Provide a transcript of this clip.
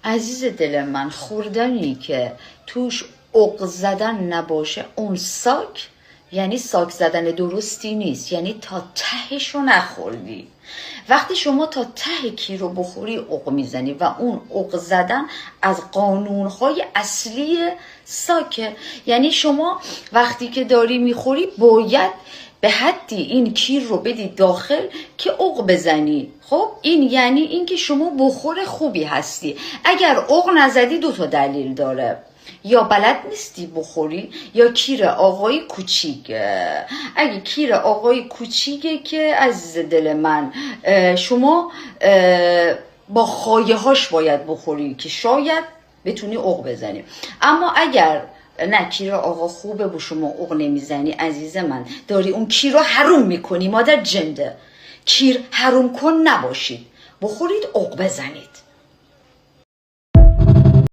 عزیز دل من، خوردنی که توش عق زدن نباشه اون ساک، یعنی ساک زدن درستی نیست، یعنی تا تهش رو نخوردی. وقتی شما تا ته کی رو بخوری عق میزنی و اون عق زدن از قانونهای اصلی ساکه. یعنی شما وقتی که داری میخوری باید به حدی این کیر رو بدی داخل که عق بزنی. خب این یعنی اینکه شما بخور خوبی هستی. اگر عق نزدی 2 تا دلیل داره: یا بلد نیستی بخوری، یا کیر آقای کوچیک. اگه کیر آقای کوچیکه که عزیز دل من شما با خایه هاش باید بخوری که شاید بتونی عق بزنی. اما اگر نه کیر آقا خوبه و شما عق نمیزنی، عزیز من داری اون کیر رو حروم میکنی. مادر جنده، کیر حروم کن نباشید، بخورید عق بزنید.